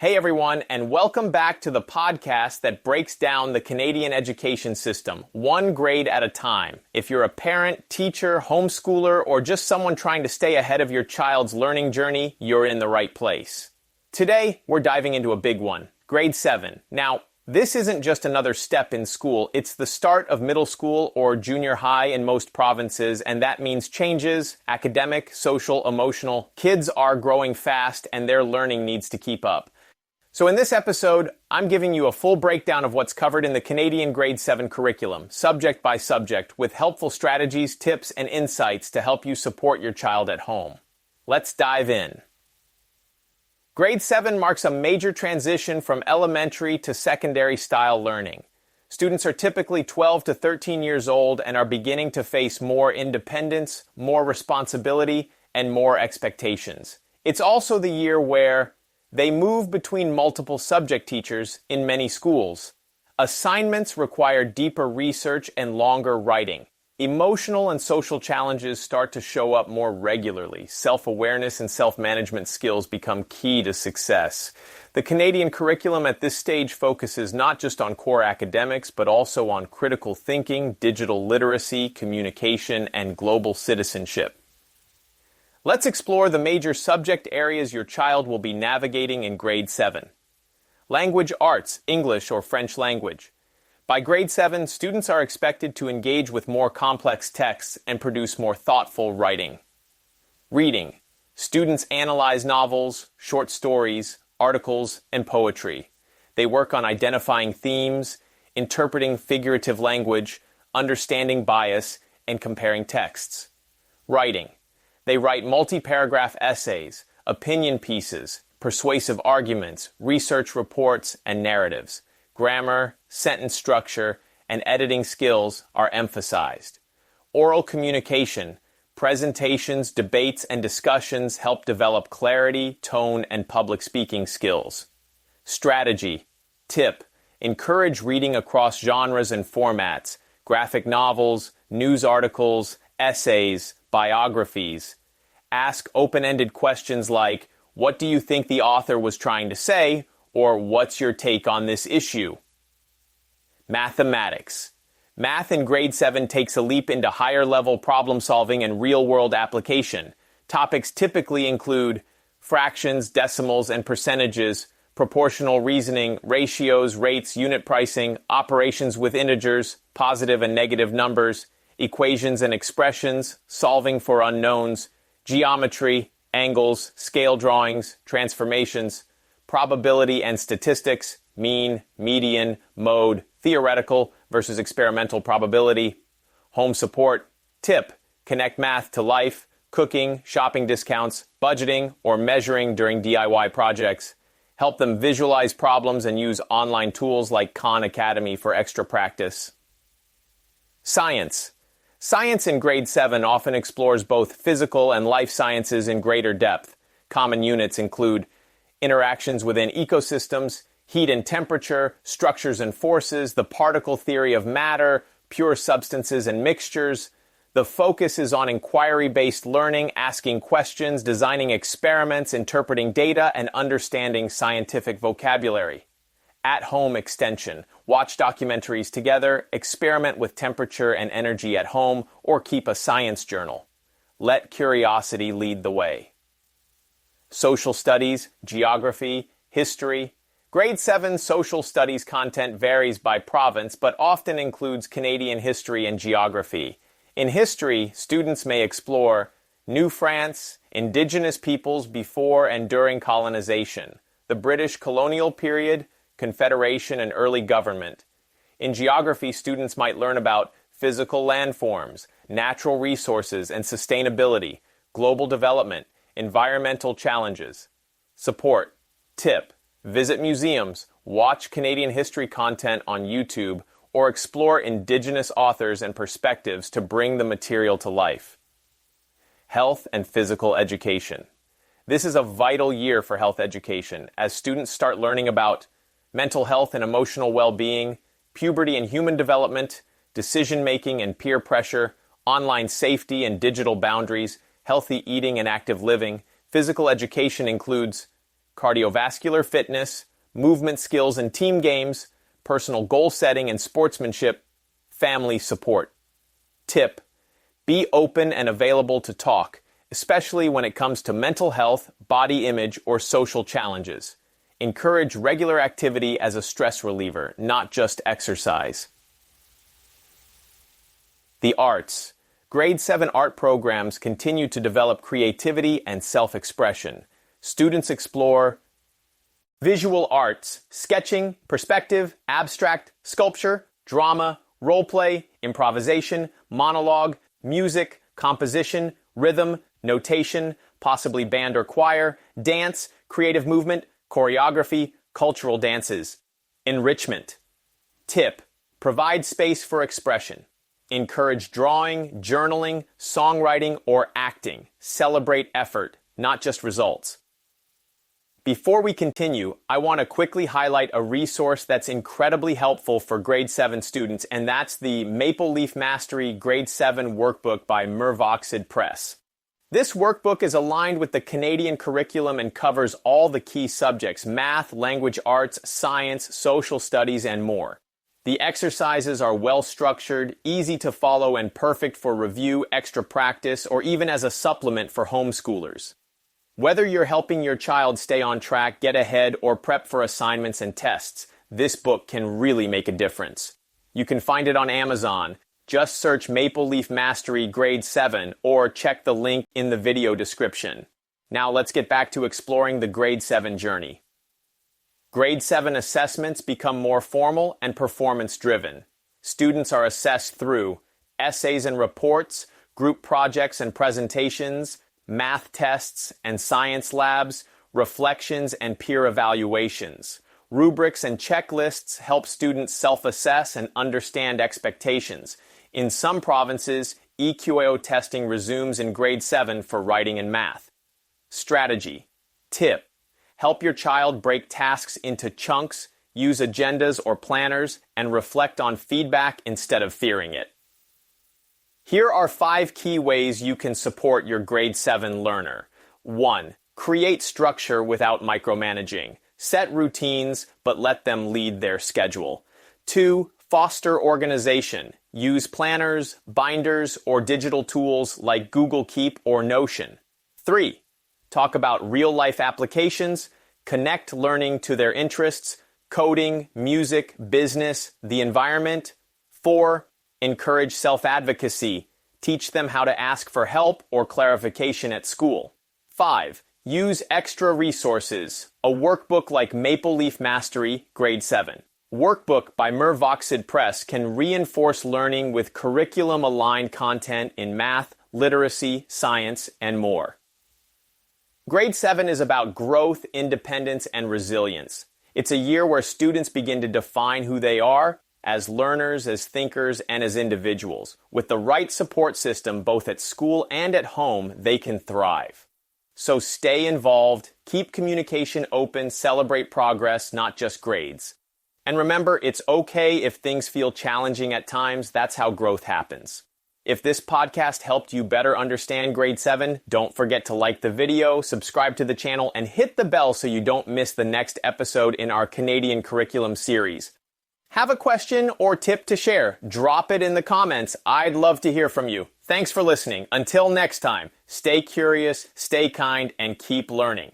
Hey everyone, and welcome back to the podcast that breaks down the Canadian education system, one grade at a time. If you're a parent, teacher, homeschooler, or just someone trying to stay ahead of your child's learning journey, you're in the right place. Today, we're diving into a big one, grade 7. Now, this isn't just another step in school, it's the start of middle school or junior high in most provinces, and that means changes, academic, social, emotional. Kids are growing fast and their learning needs to keep up. So in this episode, I'm giving you a full breakdown of what's covered in the Canadian grade 7 curriculum, subject by subject, with helpful strategies, tips, and insights to help you support your child at home. Let's dive in. Grade 7 marks a major transition from elementary to secondary style learning. Students are typically 12 to 13 years old and are beginning to face more independence, more responsibility, and more expectations. It's also the year where they move between multiple subject teachers in many schools. Assignments require deeper research and longer writing. Emotional and social challenges start to show up more regularly. Self-awareness and self-management skills become key to success. The Canadian curriculum at this stage focuses not just on core academics, but also on critical thinking, digital literacy, communication, and global citizenship. Let's explore the major subject areas your child will be navigating in grade 7. Language arts, English or French language. By grade 7, students are expected to engage with more complex texts and produce more thoughtful writing. Reading. Students analyze novels, short stories, articles, and poetry. They work on identifying themes, interpreting figurative language, understanding bias, and comparing texts. Writing. They write multi-paragraph essays, opinion pieces, persuasive arguments, research reports, and narratives. Grammar, sentence structure, and editing skills are emphasized. Oral communication, presentations, debates, and discussions help develop clarity, tone, and public speaking skills. Strategy. Tip. Encourage reading across genres and formats, graphic novels, news articles, essays, biographies. Ask open-ended questions like, "What do you think the author was trying to say?" or "What's your take on this issue?" Mathematics. Math in grade 7 takes a leap into higher-level problem-solving and real-world application. Topics typically include fractions, decimals, and percentages, proportional reasoning, ratios, rates, unit pricing, operations with integers, positive and negative numbers, equations and expressions, solving for unknowns, geometry, angles, scale drawings, transformations, probability and statistics, mean, median, mode, theoretical versus experimental probability, home support. Tip. Connect math to life, cooking, shopping discounts, budgeting, or measuring during DIY projects. Help them visualize problems and use online tools like Khan Academy for extra practice. Science. Science in grade 7 often explores both physical and life sciences in greater depth. Common units include interactions within ecosystems, heat and temperature, structures and forces, the particle theory of matter, pure substances and mixtures. The focus is on inquiry-based learning, asking questions, designing experiments, interpreting data, and understanding scientific vocabulary. At-home extension. Watch documentaries together, experiment with temperature and energy at home, or keep a science journal. Let curiosity lead the way. Social studies, geography, history. Grade 7 social studies content varies by province, but often includes Canadian history and geography. In history, students may explore New France, Indigenous peoples before and during colonization, the British colonial period, Confederation and early government. In geography, students might learn about physical landforms, natural resources and sustainability, global development, environmental challenges. Support. Tip. Visit museums, watch Canadian history content on YouTube, or explore Indigenous authors and perspectives to bring the material to life. Health and physical education. This is a vital year for health education as students start learning about mental health and emotional well-being, puberty and human development, decision-making and peer pressure, online safety and digital boundaries, healthy eating and active living. Physical education includes cardiovascular fitness, movement skills and team games, personal goal setting and sportsmanship, family support. Tip: be open and available to talk, especially when it comes to mental health, body image, or social challenges. Encourage regular activity as a stress reliever, not just exercise. The arts. Grade 7 art programs continue to develop creativity and self-expression. Students explore visual arts, sketching, perspective, abstract, sculpture, drama, role-play, improvisation, monologue, music, composition, rhythm, notation, possibly band or choir, dance, creative movement, choreography, cultural dances. Enrichment. Tip: provide space for expression. Encourage drawing, journaling, songwriting, or acting. Celebrate effort, not just results. Before we continue, I want to quickly highlight a resource that's incredibly helpful for grade 7 students, and that's the Maple Leaf Mastery Grade 7 Workbook by Mervoxid Press. This workbook is aligned with the Canadian curriculum and covers all the key subjects: math, language arts, science, social studies, and more. The exercises are well-structured, easy to follow, and perfect for review, extra practice, or even as a supplement for homeschoolers. Whether you're helping your child stay on track, get ahead, or prep for assignments and tests, this book can really make a difference. You can find it on Amazon. Just search Maple Leaf Mastery Grade 7 or check the link in the video description. Now let's get back to exploring the Grade 7 journey. Grade 7 assessments become more formal and performance-driven. Students are assessed through essays and reports, group projects and presentations, math tests and science labs, reflections and peer evaluations. Rubrics and checklists help students self-assess and understand expectations. In some provinces, EQAO testing resumes in grade 7 for writing and math. Strategy. Tip: help your child break tasks into chunks, use agendas or planners, and reflect on feedback instead of fearing it. Here are 5 key ways you can support your grade 7 learner. 1. Create structure without micromanaging. Set routines, but let them lead their schedule. 2. Foster organization. Use planners, binders, or digital tools like Google Keep or Notion. 3. Talk about real-life applications. Connect learning to their interests: coding, music, business, the environment. 4. Encourage self-advocacy. Teach them how to ask for help or clarification at school. 5. Use extra resources. A workbook like Maple Leaf Mastery, Grade 7. Workbook by Mervoxid Press can reinforce learning with curriculum-aligned content in math, literacy, science, and more. Grade 7 is about growth, independence, and resilience. It's a year where students begin to define who they are as learners, as thinkers, and as individuals. With the right support system, both at school and at home, they can thrive. So stay involved, keep communication open, celebrate progress, not just grades. And remember, it's okay if things feel challenging at times. That's how growth happens. If this podcast helped you better understand grade 7, don't forget to like the video, subscribe to the channel, and hit the bell so you don't miss the next episode in our Canadian curriculum series. Have a question or tip to share? Drop it in the comments. I'd love to hear from you. Thanks for listening. Until next time, stay curious, stay kind, and keep learning.